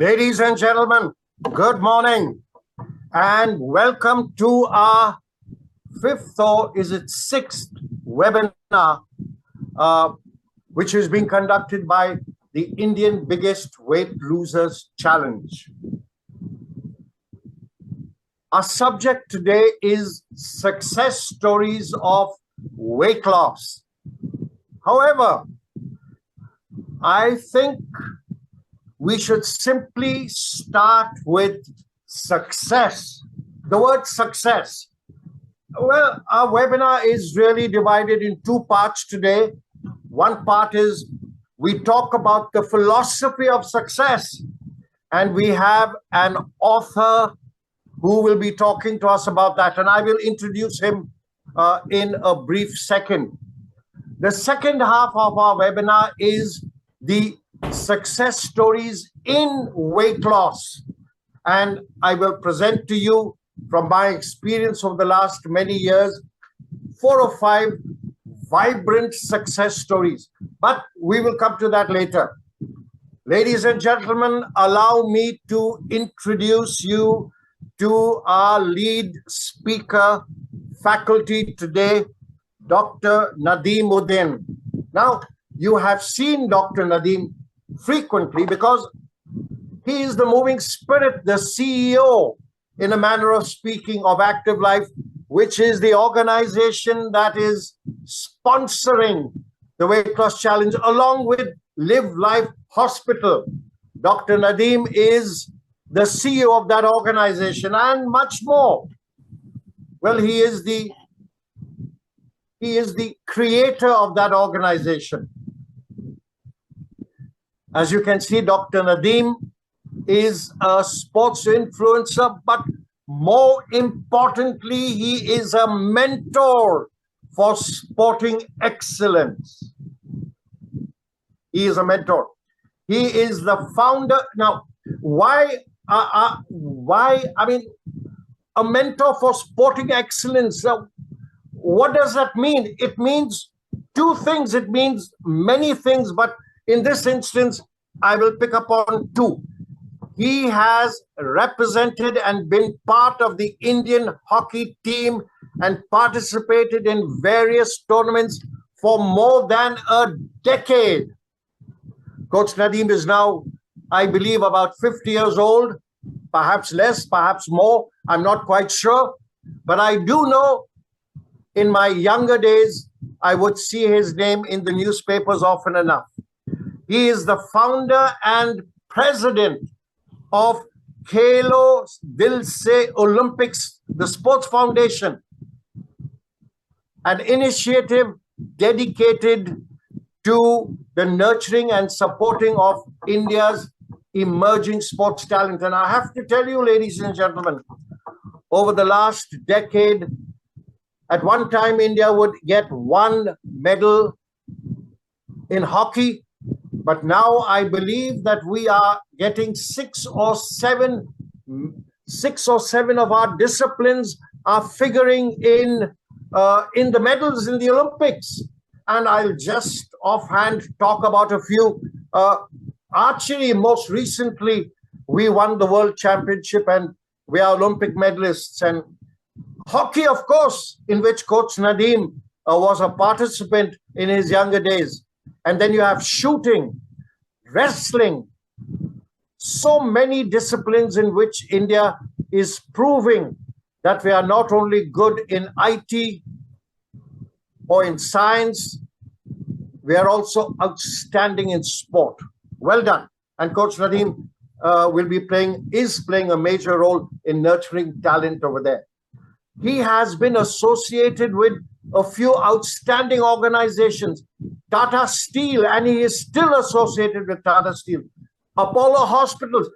Ladies and gentlemen, good morning and welcome to our fifth or is it sixth webinar, which is being conducted by the Indian Biggest Weight Losers Challenge. Our subject today is success stories of weight loss. However, I think we should simply start with success. The word success. Well, our webinar is really divided in two parts today. One part is we talk about the philosophy of success, and we have an author who will be talking to us about that, and I will introduce him in a brief second. The second half of our webinar is the success stories in weight loss, and I will present to you from my experience over the last many years 4 or 5 vibrant success stories, but we will come to that later. Ladies and gentlemen, allow me to introduce you to our lead speaker faculty today, Dr. Nadeemuddin. Now, you have seen Dr. Nadeem frequently because he is the moving spirit, the CEO, in a manner of speaking, of Active Life, which is the organization that is sponsoring the Weight Loss Challenge along with LivLife Hospital. Dr. Nadeem is the CEO of that organization and much more. Well, he is the creator of that organization. As you can see, Dr. Nadeem is a sports influencer, but more importantly, he is a mentor for sporting excellence. He is a mentor. He is the founder. Now, why, a mentor for sporting excellence? What does that mean? It means two things. It means many things, but in this instance, I will pick up on two. He has represented and been part of the Indian hockey team and participated in various tournaments for more than a decade. Coach Nadeem is now, I believe, about 50 years old, perhaps less, perhaps more. I'm not quite sure. But I do know in my younger days, I would see his name in the newspapers often enough. He is the founder and president of Khelo Dil Se Olympics, the Sports Foundation, an initiative dedicated to the nurturing and supporting of India's emerging sports talent. And I have to tell you, ladies and gentlemen, over the last decade, at one time, India would get 1 medal in hockey. But now I believe that we are getting 6 or 7 of our disciplines are figuring in the medals in the Olympics. And I'll just offhand talk about a few. Archery, most recently, we won the World Championship and we are Olympic medalists. And hockey, of course, in which Coach Nadeem was a participant in his younger days. And then you have shooting, wrestling, so many disciplines in which India is proving that we are not only good in IT or in science, we are also outstanding in sport. Well done. And Coach Nadeem is playing a major role in nurturing talent over there. He has been associated with a few outstanding organizations, Tata Steel, and he is still associated with Tata Steel, Apollo Hospitals.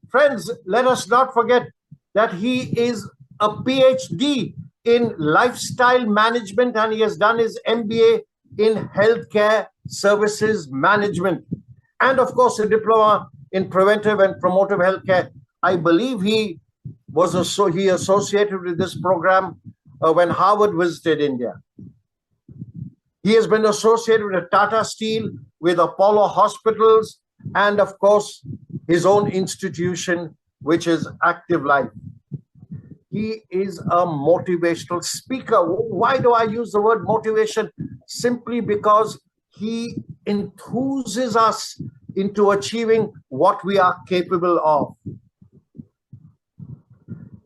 Friends, let us not forget that he is a PhD in lifestyle management and he has done his MBA in healthcare services management. And of course, a diploma in preventive and promotive healthcare. I believe he associated with this program when Harvard visited India. He has been associated with Tata Steel, with Apollo Hospitals, and of course, his own institution, which is Active Life. He is a motivational speaker. Why do I use the word motivation? Simply because he enthuses us into achieving what we are capable of.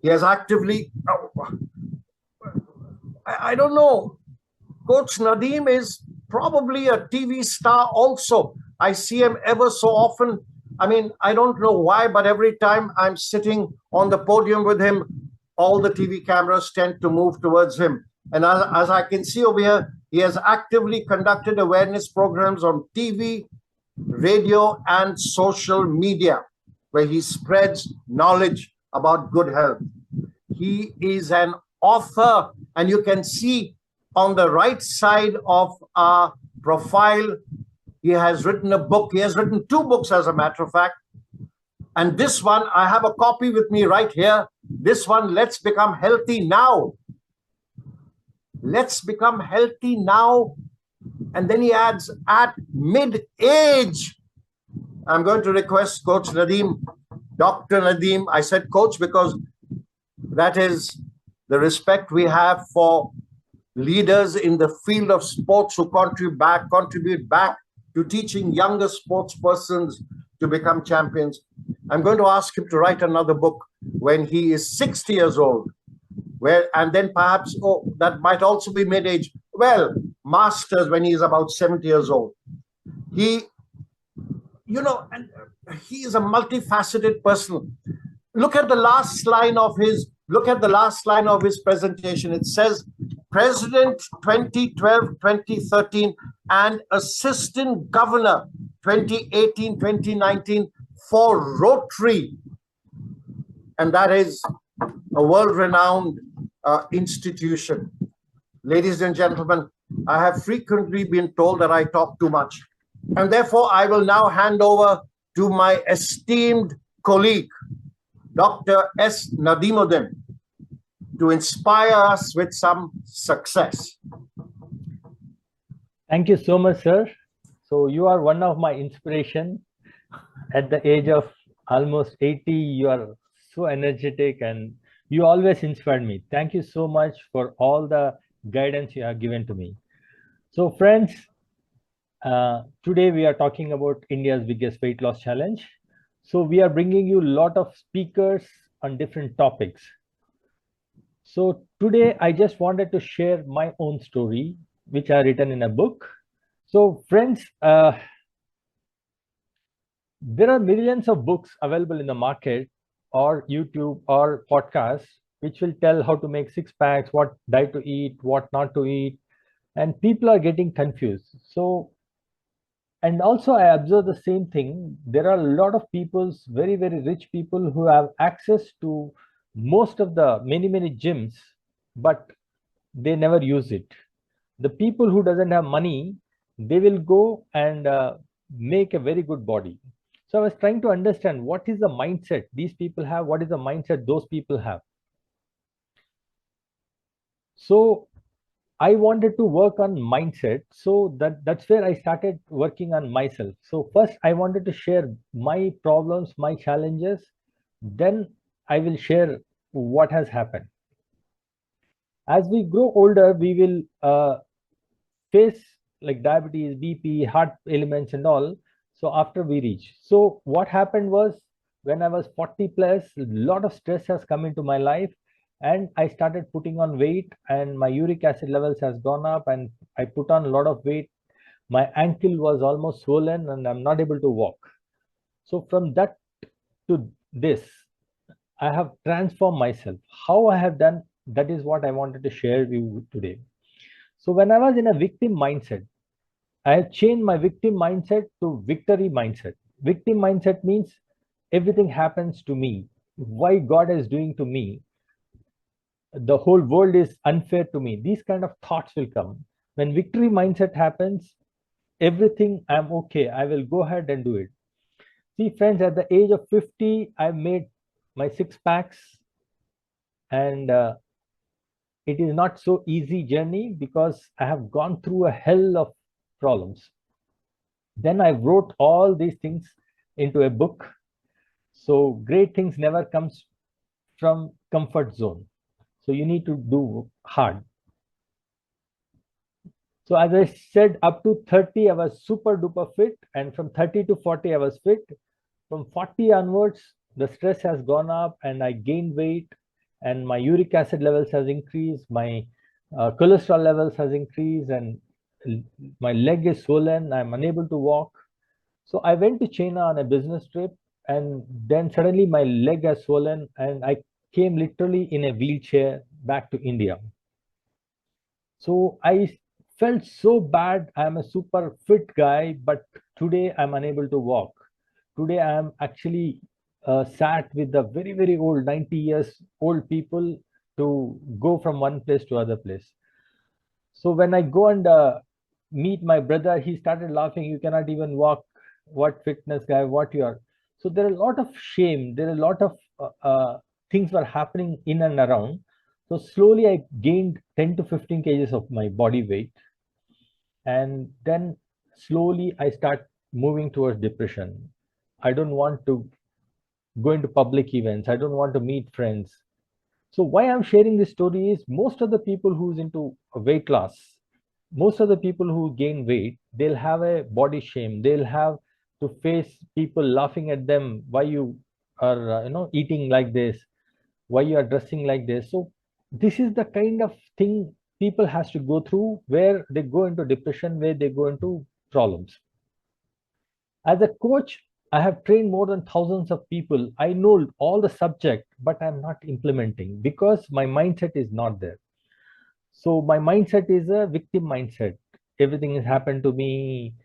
He has actively, I don't know, Coach Nadeem is probably a TV star also. I see him ever so often. I mean, I don't know why, but every time I'm sitting on the podium with him, all the TV cameras tend to move towards him. And as I can see over here, he has actively conducted awareness programs on TV, radio, and social media, where he spreads knowledge about good health. He is an author, and you can see on the right side of our profile, he has written a book. He has written 2 books, as a matter of fact. And this one, I have a copy with me right here. This one, Let's Become Healthy Now. Let's become healthy now. And then he adds, at mid-age. I'm going to request Coach Nadeem, Dr. Nadeem. I said coach because that is the respect we have for leaders in the field of sports who contribute back to teaching younger sports persons to become champions. I'm going to ask him to write another book when he is 60 years old, and then perhaps, that might also be mid-age. Well, masters when he is about 70 years old. He, and he is a multifaceted person. Look at the last line of his presentation. It says President 2012-2013 and Assistant Governor 2018-2019 for Rotary. And that is a world-renowned institution. Ladies and gentlemen, I have frequently been told that I talk too much. And therefore, I will now hand over to my esteemed colleague, Dr. S. Nadeemuddin, to inspire us with some success. Thank you so much, sir. So you are one of my inspiration. At the age of almost 80, you are so energetic and you always inspired me. Thank you so much for all the guidance you have given to me. So friends, today we are talking about India's biggest weight loss challenge. So we are bringing you a lot of speakers on different topics. So today I just wanted to share my own story, which I written in a book. So friends, there are millions of books available in the market or YouTube or podcasts, which will tell how to make 6-packs, what diet to eat, what not to eat. And people are getting confused. So, and also I observe the same thing. There are a lot of people, very, very rich people who have access to most of the many gyms, but they never use it. The people who doesn't have money, they will go and make a very good body. So I was trying to understand what is the mindset these people have, what is the mindset those people have. So I wanted to work on mindset. So that's where I started working on myself. So first I wanted to share my problems, my challenges. Then I will share what has happened. As we grow older, we will face like diabetes, BP, heart ailments and all. So after we reach. So what happened was when I was 40 plus, a lot of stress has come into my life and I started putting on weight and my uric acid levels has gone up and I put on a lot of weight. My ankle was almost swollen and I'm not able to walk. So from that to this, I have transformed myself. How I have done, that is what I wanted to share with you today. So when I was in a victim mindset, I have changed my victim mindset to victory mindset. Victim mindset means everything happens to me. Why God is doing to me? The whole world is unfair to me. These kind of thoughts will come. When victory mindset happens, everything I'm okay. I will go ahead and do it. See, friends, at the age of 50, I made my 6-packs, and it is not so easy journey because I have gone through a hell of problems. Then I wrote all these things into a book So great things never comes from comfort zone. So you need to do hard. So as I said, up to 30, I was super duper fit. And from 30 to 40, I was fit. From 40 onwards, the stress has gone up and I gained weight and my uric acid levels has increased. My cholesterol levels has increased and my leg is swollen. I'm unable to walk. So I went to China on a business trip and then suddenly my leg has swollen and I came literally in a wheelchair back to India. So I felt so bad. I'm a super fit guy, but today I'm unable to walk. Today I'm actually sat with the very, very old 90 years old people to go from one place to other place. So when I go and meet my brother, he started laughing. You cannot even walk. What fitness guy? What you are? So there are a lot of shame. There are a lot of things were happening in and around. So slowly I gained 10 to 15 kgs of my body weight, and then slowly I start moving towards depression. I don't want to go into public events. I don't want to meet friends. So why I'm sharing this story is most of the people who's into a weight loss, most of the people who gain weight, they'll have a body shame. They'll have to face people laughing at them. Why you are eating like this? Why you are dressing like this? So this is the kind of thing people has to go through where they go into depression, where they go into problems. As a coach, I have trained more than thousands of people. I know all the subject, but I'm not implementing because my mindset is not there. So my mindset is a victim mindset. Everything has happened to me,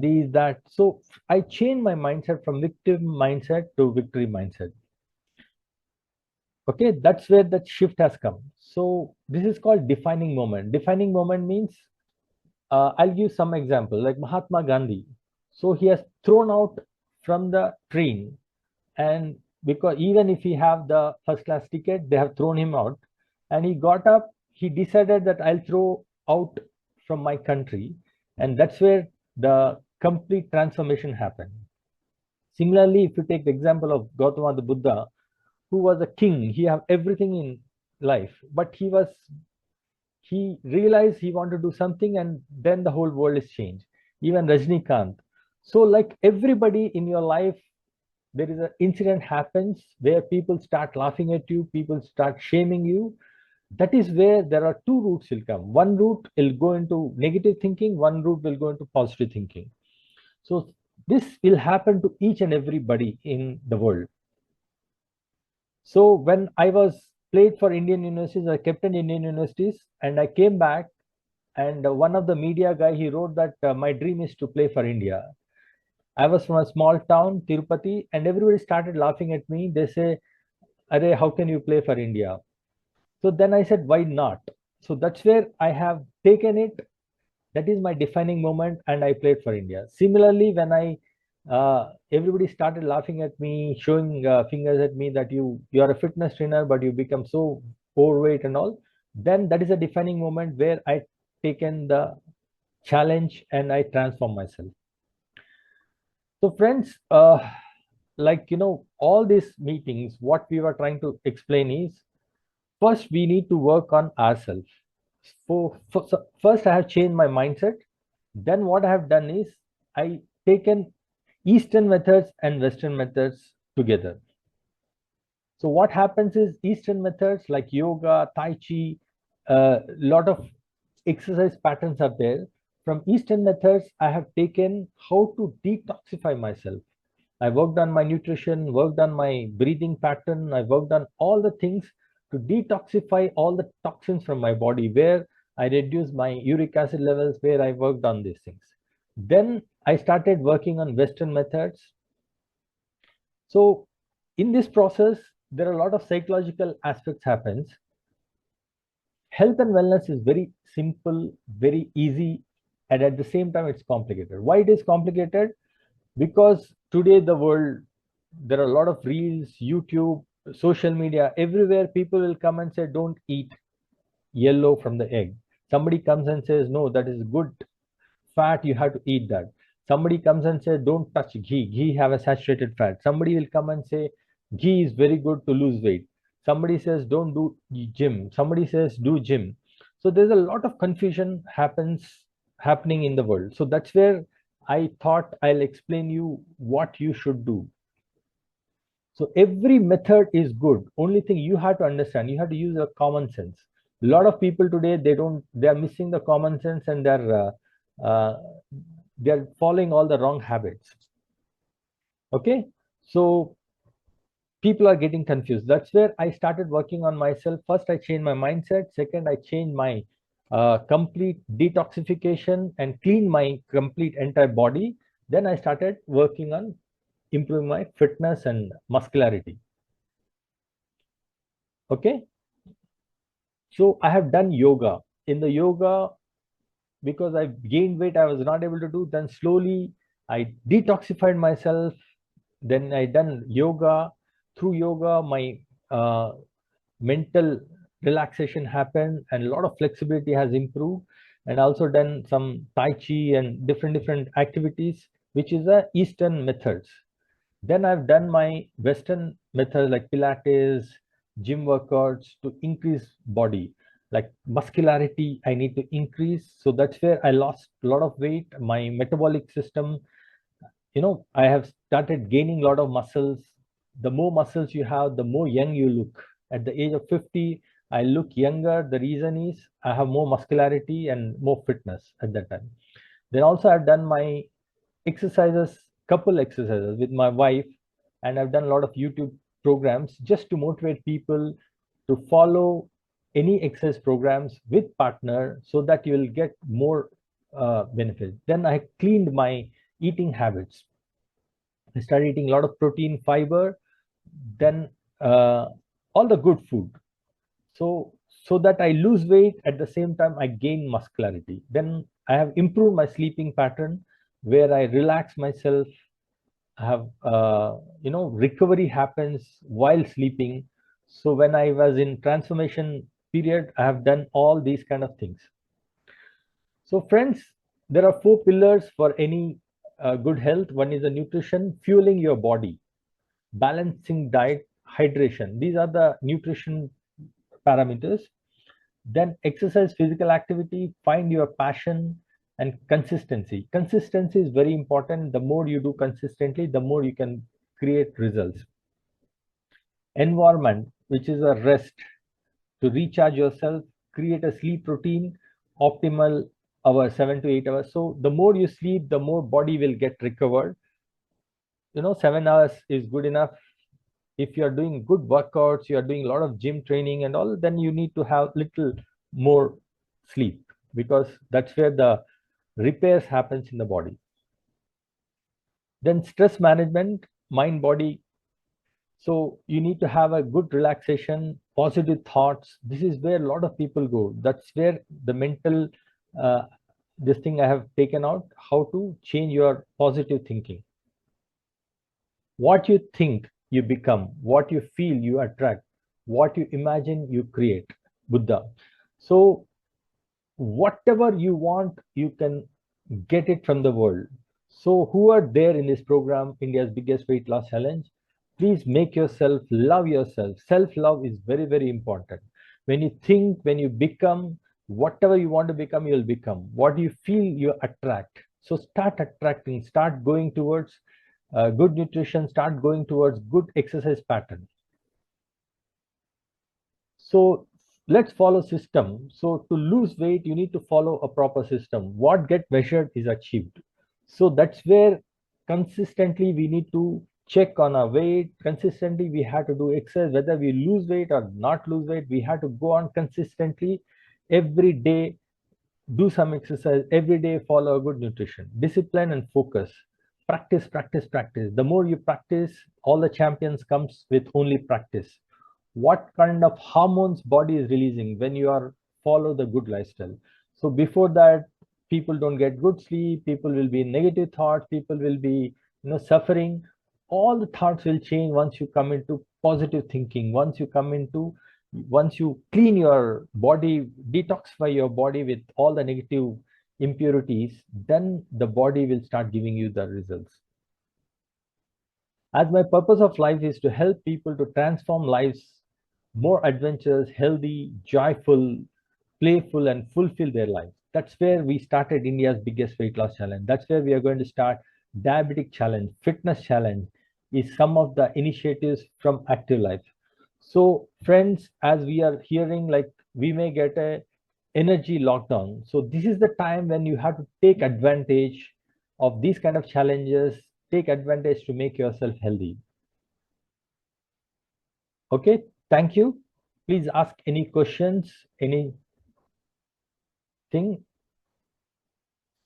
these, that. So I changed my mindset from victim mindset to victory mindset. Okay, that's where that shift has come. So this is called defining moment. Defining moment means I'll give some example like Mahatma Gandhi. So he has thrown out from the train, and because even if he have the first class ticket, they have thrown him out, and he got up. He decided that I'll throw out from my country, and that's where the complete transformation happened. Similarly, if you take the example of Gautama the Buddha, who was a king, he have everything in life, but he realized he wanted to do something and then the whole world is changed. Even Rajnikant. So like everybody in your life, there is an incident happens where people start laughing at you, people start shaming you. That is where there are two routes will come. One route will go into negative thinking, one route will go into positive thinking. So this will happen to each and everybody in the world. So when I was played for Indian universities, I kept in Indian universities and I came back, and one of the media guy, he wrote that my dream is to play for India. I was from a small town, Tirupati, and everybody started laughing at me. They say, Arey, how can you play for India? So then I said, why not? So that's where I have taken it. That is my defining moment, and I played for India. Similarly, when I everybody started laughing at me, showing fingers at me that you are a fitness trainer, but you become so overweight and all. Then that is a defining moment where I taken the challenge and I transform myself. So friends, all these meetings, what we were trying to explain is first we need to work on ourselves. First, I have changed my mindset. Then what I have done is I taken Eastern methods and Western methods together. So what happens is Eastern methods like yoga, Tai Chi, a lot of exercise patterns are there. From Eastern methods, I have taken how to detoxify myself. I worked on my nutrition, worked on my breathing pattern, I worked on all the things to detoxify all the toxins from my body, where I reduced my uric acid levels, where I worked on these things. Then I started working on Western methods. So in this process, there are a lot of psychological aspects happens. Health and wellness is very simple, very easy, and at the same time, it's complicated. Why it is complicated? Because today the world, there are a lot of reels, YouTube, social media, everywhere people will come and say, don't eat yellow from the egg. Somebody comes and says, no, that is good fat, you have to eat that. Somebody comes and says, don't touch ghee. Ghee have a saturated fat. Somebody will come and say, ghee is very good to lose weight. Somebody says, don't do gym. Somebody says, do gym. So there's a lot of confusion happening in the world. So that's where I thought I'll explain you what you should do. So every method is good. Only thing you have to understand, you have to use a common sense. A lot of people today, they are missing the common sense, and they're following all the wrong habits. Okay, so people are getting confused. That's where I started working on myself. First, I changed my mindset. Second, I changed my complete detoxification and clean my complete entire body. Then I started working on improving my fitness and muscularity. Okay, so I have done yoga. In the yoga, because I gained weight, I was not able to do. Then slowly I detoxified myself. Then I done yoga. Through yoga, my mental relaxation happened, and a lot of flexibility has improved. And also done some tai chi and different activities, which is a Eastern methods. Then I've done my Western methods like Pilates, gym workouts to increase body, like muscularity. I need to increase. So that's where I lost a lot of weight. My metabolic system, I have started gaining a lot of muscles. The more muscles you have, the more young you look. At the age of 50, I look younger. The reason is I have more muscularity and more fitness at that time. Then also I've done my exercises, couple exercises with my wife, and I've done a lot of YouTube programs just to motivate people to follow any exercise programs with partner, so that you will get more benefit. Then I cleaned my eating habits. I started eating a lot of protein, fiber, then all the good food. So that I lose weight, at the same time I gain muscularity. Then I have improved my sleeping pattern, where I relax myself. I have recovery happens while sleeping. So when I was in transformation period, I have done all these kind of things. So friends, there are 4 pillars for any good health. One is the nutrition, fueling your body, balancing diet, hydration. These are the nutrition parameters. Then exercise, physical activity, find your passion, and consistency. Consistency is very important. The more you do consistently, the more you can create results. Environment, which is a rest, to recharge yourself, create a sleep routine, optimal hour, 7 to 8 hours. So the more you sleep, the more body will get recovered. 7 hours is good enough. If you are doing good workouts, you are doing a lot of gym training and all, then you need to have little more sleep, because that's where the repairs happens in the body. Then stress management, mind body. So you need to have a good relaxation, positive thoughts. This is where a lot of people go. That's where the mental this thing I have taken out, how to change your positive thinking. What you think, you become. What you feel, you attract. What you imagine, you create. Buddha. So whatever you want, you can get it from the world. So who are there in this program, India's biggest weight loss challenge? Please make yourself, love yourself. Self-love is very, very important. When you think, when you become, whatever you want to become, you'll become. What you feel, you attract. So start attracting, start going towards good nutrition, start going towards good exercise pattern. So let's follow system. So to lose weight, you need to follow a proper system. What get measured is achieved. So that's where consistently we need to check on our weight. Consistently we have to do exercise, whether we lose weight or not lose weight. We have to go on consistently every day, do some exercise every day, follow a good nutrition, discipline and focus. Practice, practice, practice. The more you practice, all the champions comes with only practice. What kind of hormones body is releasing when you are follow the good lifestyle? So before that, people don't get good sleep, people will be in negative thoughts, people will be suffering. All the thoughts will change once you come into positive thinking, once you clean your body, detoxify your body with all the negative impurities, then the body will start giving you the results. As my purpose of life is to help people to transform lives more adventurous, healthy, joyful, playful, and fulfill their lives. That's where we started India's biggest weight loss challenge. That's where we are going to start diabetic challenge, fitness challenge is some of the initiatives from Active Life. So friends, as we are hearing, like we may get a energy lockdown. So this is the time when you have to take advantage of these kind of challenges, take advantage to make yourself healthy. Okay, thank you. Please ask any questions, anything.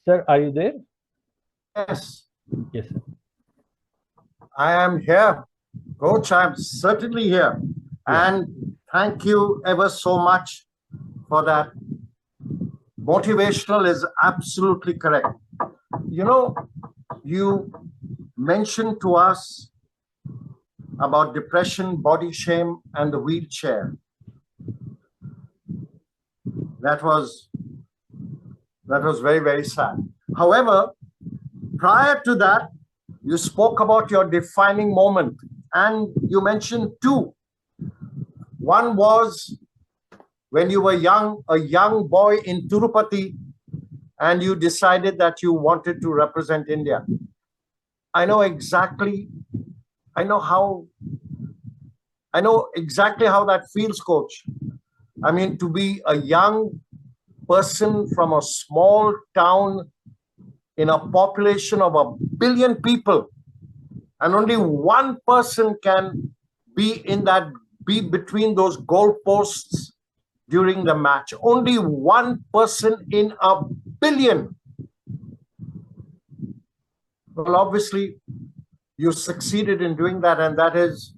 Sir, are you there? Yes. Yes, sir. I am here. Coach, I'm certainly here. Yeah. And thank you ever so much for that. Motivational is absolutely correct. You know, you mentioned to us about depression, body shame, and the wheelchair. That was very, very sad. However, prior to that, you spoke about your defining moment, and you mentioned two. One was when you were a young boy in Tirupati, and you decided that you wanted to represent India. I know exactly how that feels, Coach. I mean, to be a young person from a small town in a population of 1 billion people, and only one person can be between those goalposts during the match. Only one person in 1 billion. Well, obviously, you succeeded in doing that, and that is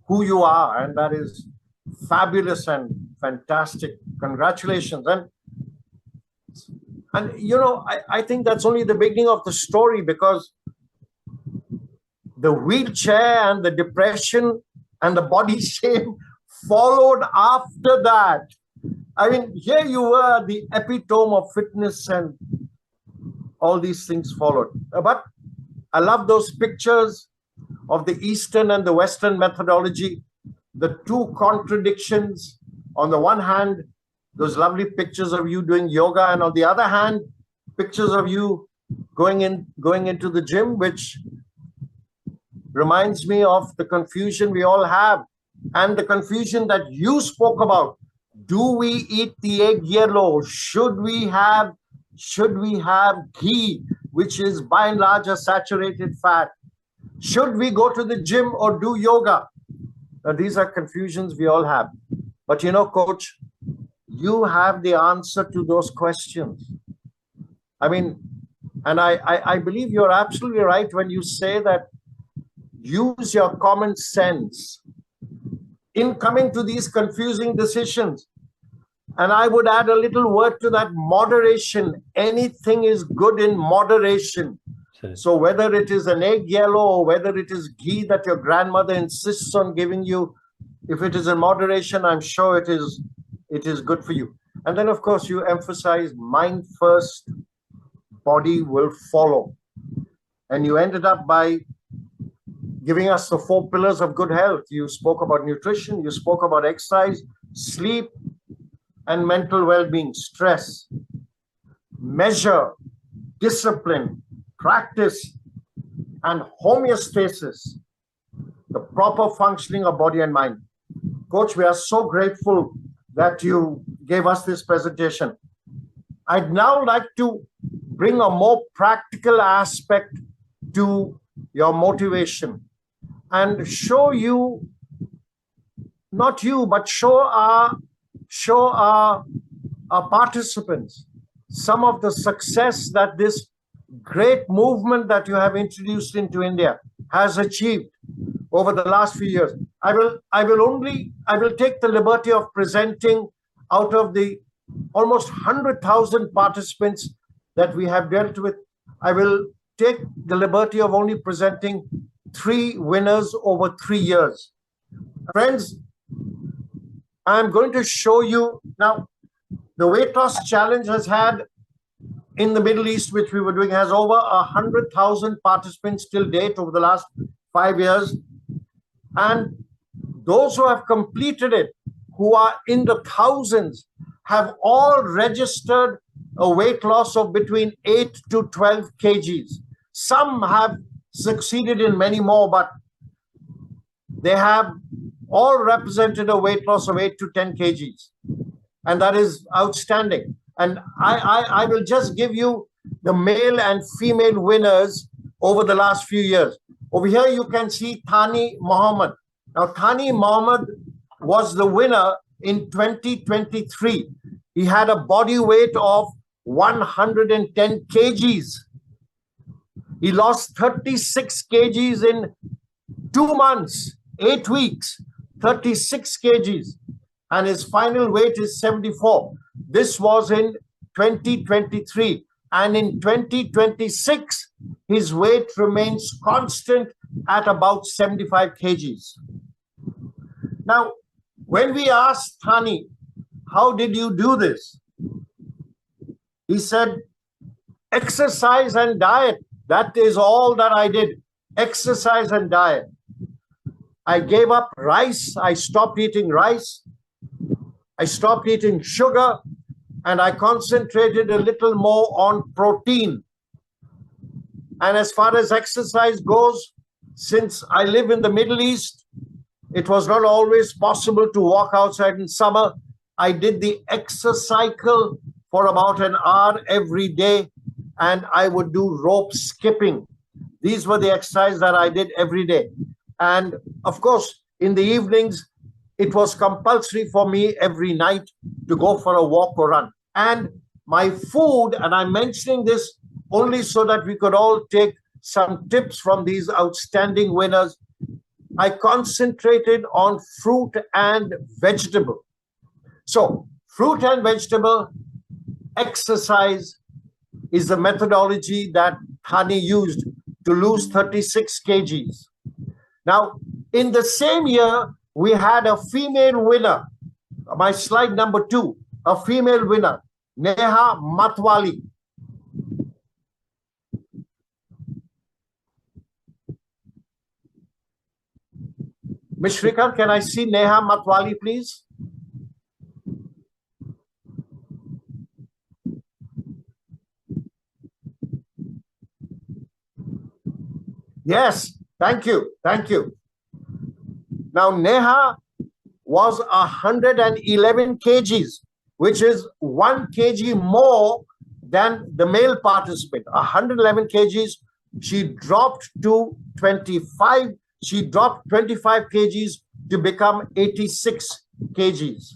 who you are, and that is fabulous and fantastic. Congratulations. And you know, I think that's only the beginning of the story, because the wheelchair and the depression and the body shame followed after that. I mean, here you were, the epitome of fitness, and all these things followed. But I love those pictures of the Eastern and the Western methodology, the two contradictions. On the one hand, those lovely pictures of you doing yoga, and on the other hand, pictures of you going into the gym, which reminds me of the confusion we all have, and the confusion that you spoke about. Do we eat the egg yellow? Should we have ghee, which is by and large a saturated fat? Should we go to the gym or do yoga? Now, these are confusions we all have. But you know, Coach, you have the answer to those questions. I mean, and I believe you're absolutely right when you say that use your common sense in coming to these confusing decisions. And I would add a little word to that: moderation. Anything is good in moderation. Sure. So whether it is an egg yellow or whether it is ghee that your grandmother insists on giving you, if it is in moderation, I'm sure it is good for you. And then, of course, you emphasize mind first, body will follow. And you ended up by giving us the 4 pillars of good health. You spoke about nutrition, you spoke about exercise, sleep, and mental well-being, stress, measure, discipline, practice, and homeostasis, the proper functioning of body and mind. Coach, we are so grateful that you gave us this presentation. I'd now like to bring a more practical aspect to your motivation and show you, not you, but show our participants some of the success that this great movement that you have introduced into India has achieved over the last few years. I will take the liberty of presenting, out of the almost 100,000 participants that we have dealt with, I will take the liberty of only presenting 3 winners over 3 years. Friends, I'm going to show you now. The weight loss challenge has had, in the Middle East, which we were doing, has over 100,000 participants till date over the last 5 years. And those who have completed it, who are in the thousands, have all registered a weight loss of between 8 to 12 kgs. Some have succeeded in many more, but they have all represented a weight loss of 8 to 10 kgs. And that is outstanding. And I will just give you the male and female winners over the last few years. Over here, you can see Thani Mohammed. Now, Thani Mohammed was the winner in 2023. He had a body weight of 110 kgs. He lost 36 kgs in 2 months, 8 weeks, 36 kgs. And his final weight is 74. This was in 2023. And in 2026, his weight remains constant at about 75 kgs. Now, when we asked Thani, how did you do this? He said, exercise and diet. That is all that I did. Exercise and diet. I gave up rice. I stopped eating rice. I stopped eating sugar, and I concentrated a little more on protein. And as far as exercise goes, since I live in the Middle East, it was not always possible to walk outside in summer. I did the exercycle for about an hour every day, and I would do rope skipping. These were the exercises that I did every day. And of course, in the evenings, it was compulsory for me every night to go for a walk or run. And my food, and I'm mentioning this only so that we could all take some tips from these outstanding winners, I concentrated on fruit and vegetable. So fruit and vegetable, exercise is the methodology that Thani used to lose 36 kgs. Now, in the same year, we had a female winner. My slide number 2, a female winner, Neha Matwali. Ms. Shrikant, can I see Neha Matwali, please? Yes, thank you, thank you. Now, Neha was 111 kgs, which is 1 kg more than the male participant. 111 kgs. She dropped to 25. She dropped 25 kgs to become 86 kgs.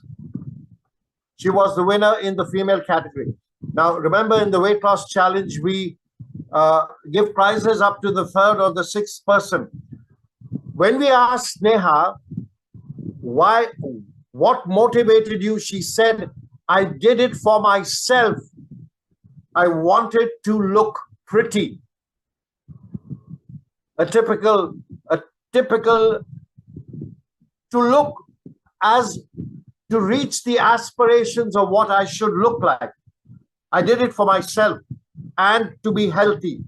She was the winner in the female category. Now, remember, in the weight loss challenge, we give prizes up to the 3rd or the 6th person. When we asked Neha, what motivated you? She said, I did it for myself. I wanted to look pretty. To reach the aspirations of what I should look like. I did it for myself and to be healthy.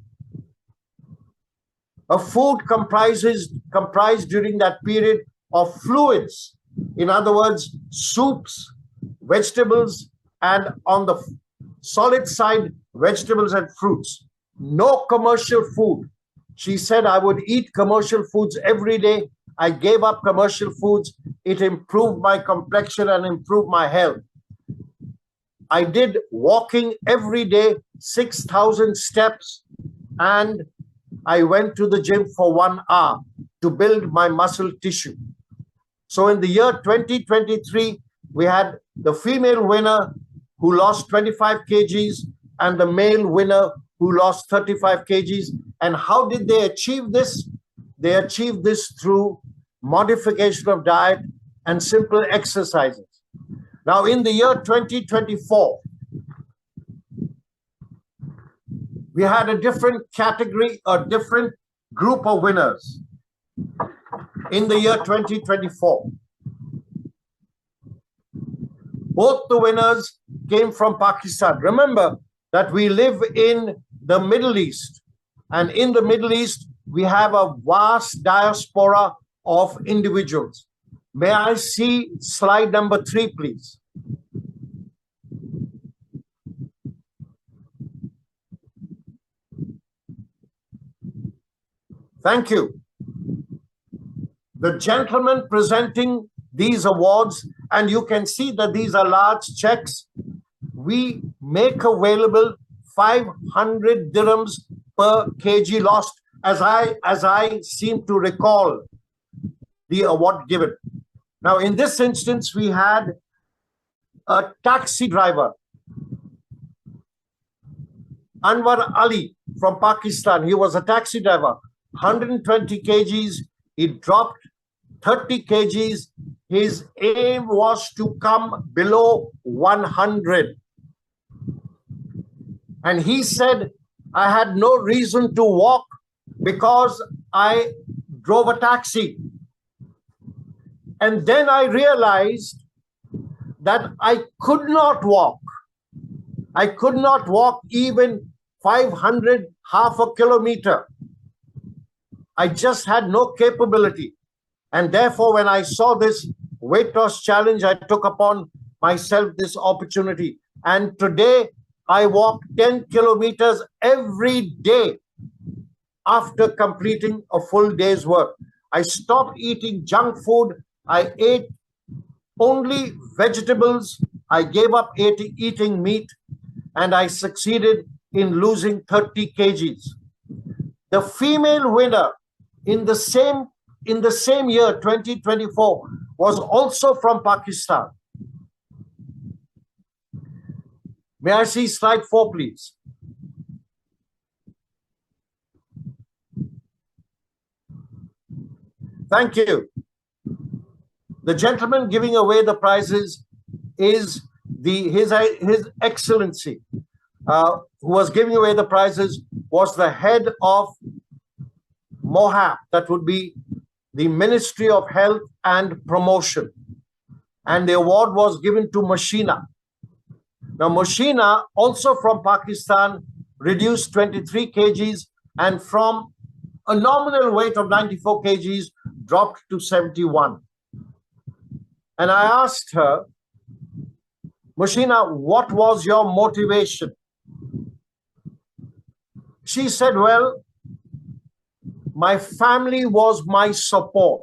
A food comprised during that period of fluids. In other words, soups, vegetables, and on the solid side, vegetables and fruits. No commercial food. She said, I would eat commercial foods every day. I gave up commercial foods. It improved my complexion and improved my health. I did walking every day, 6,000 steps, and I went to the gym for 1 hour to build my muscle tissue. So in the year 2023, we had the female winner who lost 25 kgs and the male winner who lost 35 kgs. And how did they achieve this? They achieved this through modification of diet and simple exercises. Now, in the year 2024, we had a different category, a different group of winners. In the year 2024, both the winners came from Pakistan. Remember that we live in the Middle East, and in the Middle East, we have a vast diaspora of individuals. May I see slide number 3, please? Thank you. The gentleman presenting these awards, and you can see that these are large checks. We make available 500 dirhams per kg lost, as I seem to recall the award given. Now, in this instance, we had a taxi driver, Anwar Ali from Pakistan. He was a taxi driver, 120 kgs. He dropped 30 kgs. His aim was to come below 100. And he said, I had no reason to walk because I drove a taxi. And then I realized that I could not walk. I could not walk even 500, half a kilometer. I just had no capability. And therefore, when I saw this weight loss challenge, I took upon myself this opportunity. And today, I walk 10 kilometers every day after completing a full day's work. I stopped eating junk food. I ate only vegetables. I gave up eating meat, and I succeeded in losing 30 kgs. The female winner in the same year, 2024, was also from Pakistan. May I see slide 4, please? Thank you. The gentleman giving away the prizes is His Excellency. Who was giving away the prizes was the head of MOHAP, that would be the Ministry of Health and Promotion. And the award was given to Mashina. Now, Mashina, also from Pakistan, reduced 23 kgs, and from a nominal weight of 94 kgs, dropped to 71. And I asked her, Mashina, what was your motivation? She said, well, my family was my support.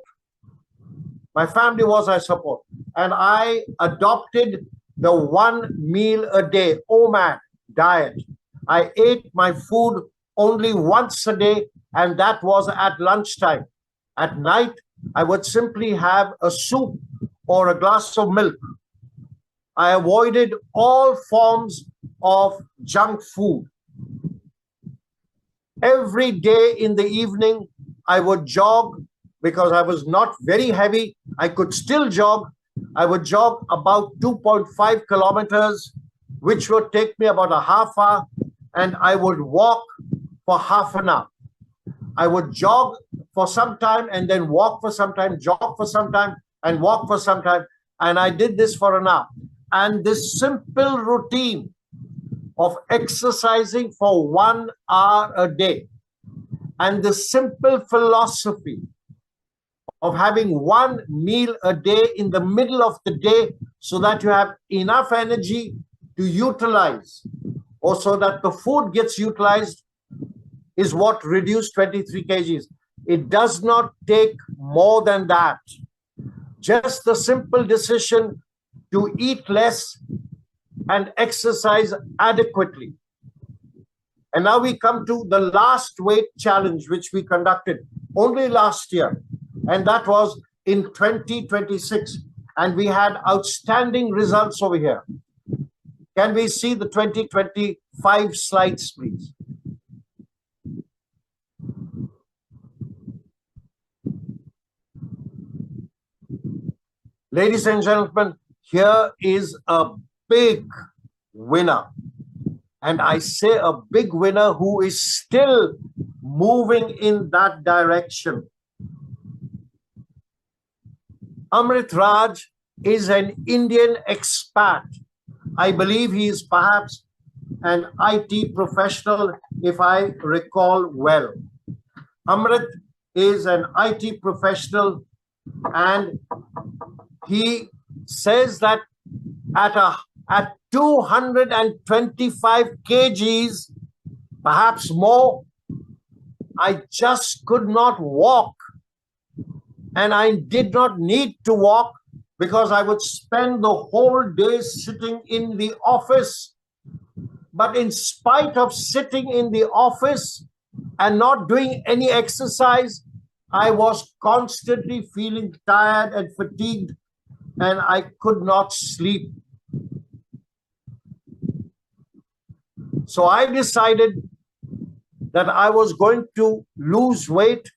My family was my support. And I adopted the 1 meal a day, OMAD diet. I ate my food only once a day, and that was at lunchtime. At night, I would simply have a soup or a glass of milk. I avoided all forms of junk food. Every day in the evening, I would jog because I was not very heavy. I could still jog. I would jog about 2.5 kilometers, which would take me about a half hour, and I would walk for half an hour. I would jog for some time and then walk for some time, jog for some time, and walk for some time. And I did this for an hour. And this simple routine of exercising for 1 hour a day, and the simple philosophy of having 1 meal a day in the middle of the day so that you have enough energy to utilize, or so that the food gets utilized, is what reduced 23 kgs. It does not take more than that. Just the simple decision to eat less and exercise adequately. And now we come to the last weight challenge, which we conducted only last year. And that was in 2026. And we had outstanding results over here. Can we see the 2025 slides, please? Ladies and gentlemen, here is a big winner. And I say a big winner who is still moving in that direction. Amrit Raj is an Indian expat I believe he is perhaps an IT professional, if I recall well. Amrit is an IT professional, and he says that at 225 kgs, perhaps more, I just could not walk. And I did not need to walk because I would spend the whole day sitting in the office. But in spite of sitting in the office and not doing any exercise, I was constantly feeling tired and fatigued, and I could not sleep. So I decided that I was going to lose weight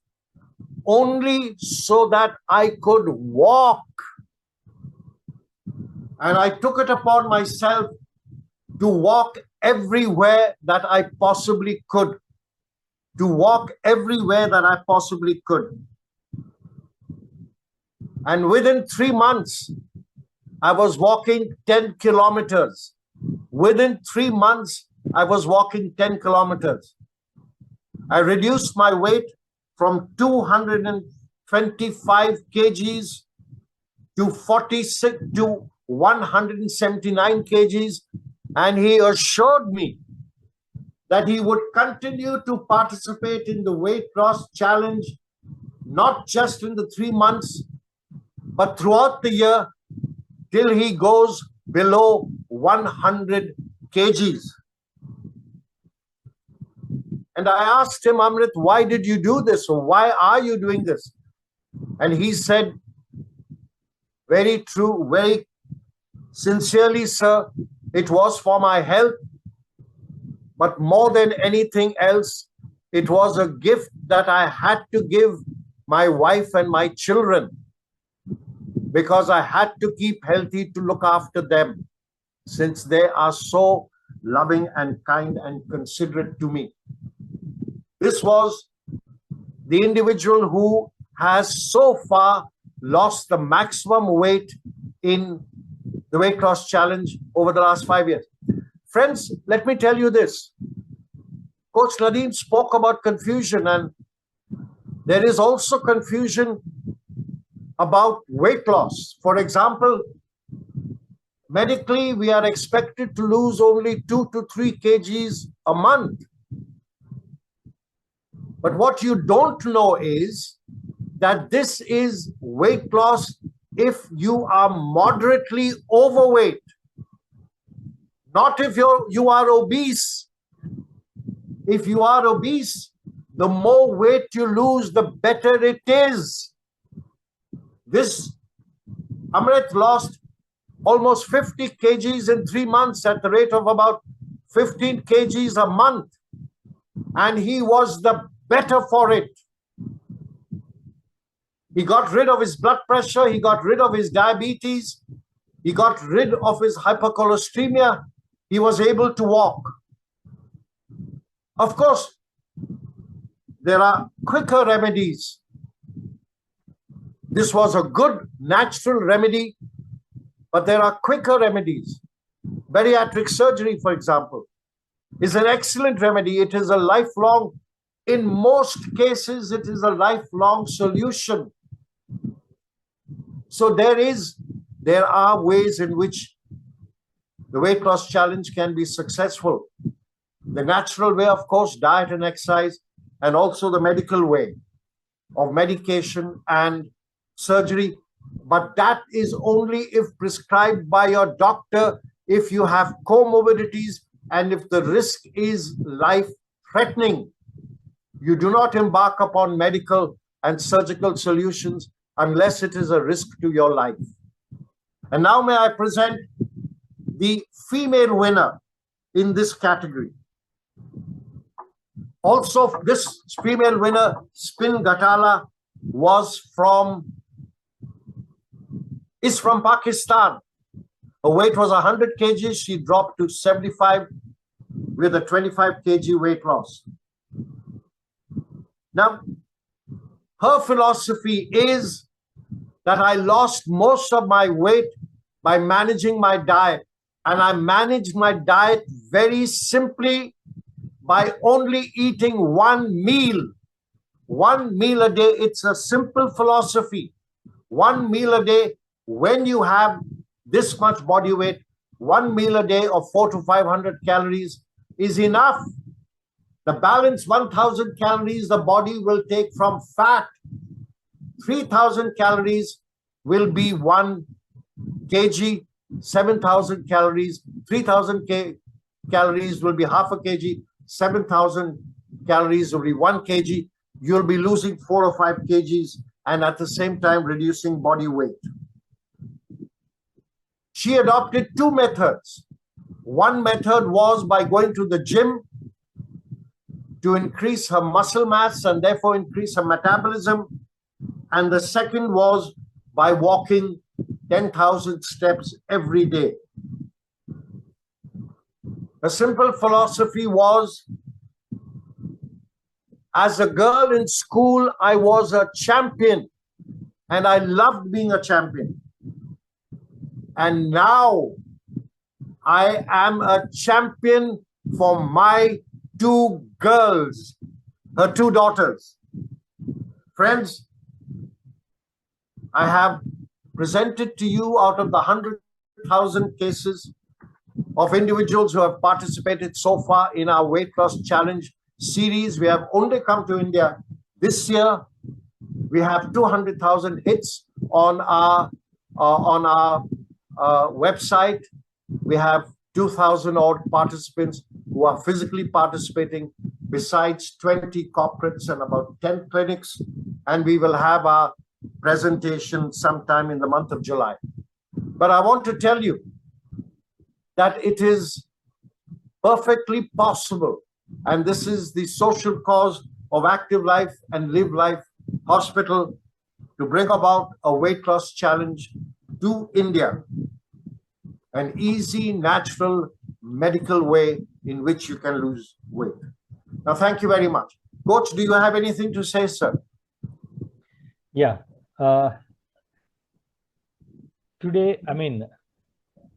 only so that I could walk. And I took it upon myself to walk everywhere that I possibly could. To walk everywhere that I possibly could. And within 3 months, I was walking 10 kilometers. Within 3 months, I was walking 10 kilometers. I reduced my weight from 225 kgs to 179 kgs, and he assured me that he would continue to participate in the weight loss challenge, not just in the 3 months, but throughout the year till he goes below 100 kgs. And I asked him, Amrit, why did you do this? Or why are you doing this? And he said, very true, very sincerely, sir, it was for my health. But more than anything else, it was a gift that I had to give my wife and my children, because I had to keep healthy to look after them, since they are so loving and kind and considerate to me. This was the individual who has so far lost the maximum weight in the weight loss challenge over the last 5 years. Friends, let me tell you this. Coach Nadeem spoke about confusion, and there is also confusion about weight loss. For example, medically, we are expected to lose only 2 to 3 kgs a month. But what you don't know is that this is weight loss if you are moderately overweight, not if you are obese. If you are obese, the more weight you lose, the better it is. This Amrit lost almost 50 kgs in 3 months at the rate of about 15 kgs a month. And he was the better for it. He got rid of his blood pressure. He got rid of his diabetes. He got rid of his hypercholesteremia. He was able to walk. Of course, there are quicker remedies. This was a good natural remedy, but there are quicker remedies. Bariatric surgery, for example, is an excellent remedy. It is a lifelong, in most cases, it is a lifelong solution. So there are ways in which the weight loss challenge can be successful. The natural way, of course, diet and exercise, and also the medical way of medication and surgery. But that is only if prescribed by your doctor, if you have comorbidities, and if the risk is life-threatening. You do not embark upon medical and surgical solutions unless it is a risk to your life. And now may I present the female winner in this category. Also, this female winner, Spin Gatala, is from Pakistan. Her weight was 100 kg. She dropped to 75 with a 25 kg weight loss. Now, her philosophy is that I lost most of my weight by managing my diet. And I managed my diet very simply by only eating one meal a day. It's a simple philosophy. One meal a day. When you have this much body weight, one meal a day of 400 to 500 calories is enough. The balance 1,000 calories the body will take from fat. 3,000 calories will be 1 kg. 7,000 calories, 3,000 calories will be half a kg. 7,000 calories will be 1 kg. You'll be losing 4 or 5 kgs and at the same time reducing body weight. She adopted 2 methods. One method was by going to the gym to increase her muscle mass and therefore increase her metabolism. And the second was by walking 10,000 steps every day. A simple philosophy was, as a girl in school, I was a champion and I loved being a champion. And now I am a champion for my 2 girls, her 2 daughters. Friends, I have presented to you out of the 100,000 cases of individuals who have participated so far in our weight loss challenge series. We have only come to India this year. We have 200,000 hits on our website. We have 2,000 odd participants who are physically participating, besides 20 corporates and about 10 clinics. And we will have our presentation sometime in the month of July. But I want to tell you that it is perfectly possible, and this is the social cause of Active Life and Live Life Hospital, to bring about a weight loss challenge to India, an easy, natural, medical way in which you can lose weight. Now, thank you very much. Coach, do you have anything to say, sir? Yeah. Today,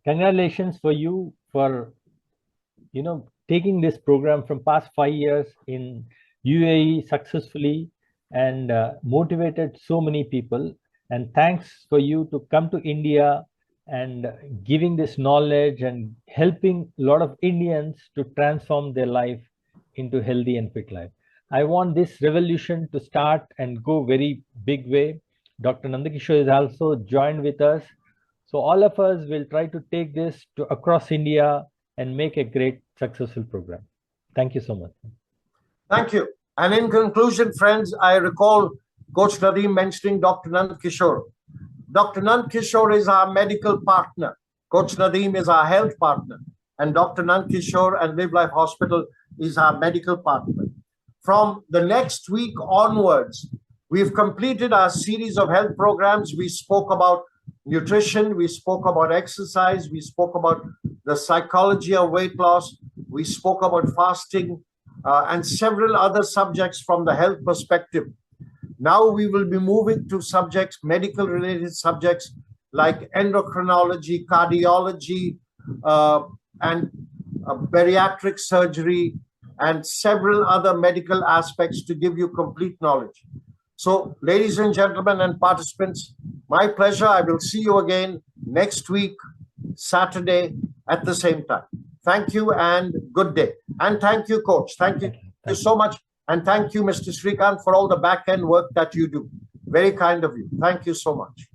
congratulations for you for, taking this program from past 5 years in UAE successfully and motivated so many people. And thanks for you to come to India and giving this knowledge and helping a lot of Indians to transform their life into healthy and fit life. I want this revolution to start and go very big way. Dr. Nandakishore is also joined with us. So all of us will try to take this to across India and make a great successful program. Thank you so much. Thank you. And in conclusion, friends, I recall Coach Nadeem mentioning Dr. Nandakishore. Dr. Nandakishore is our medical partner. Coach Nadeem is our health partner. And Dr. Nandakishore and Live Life Hospital is our medical partner. From the next week onwards, we've completed our series of health programs. We spoke about nutrition, we spoke about exercise, we spoke about the psychology of weight loss, we spoke about fasting, and several other subjects from the health perspective. Now we will be moving to subjects, medical related subjects like endocrinology, cardiology, and bariatric surgery, and several other medical aspects to give you complete knowledge. So, ladies and gentlemen and participants, my pleasure. I will see you again next week, Saturday, at the same time. Thank you and good day. And thank you, Coach. Thank you so much. And thank you, Mr. Srikanth, for all the back-end work that you do. Very kind of you. Thank you so much.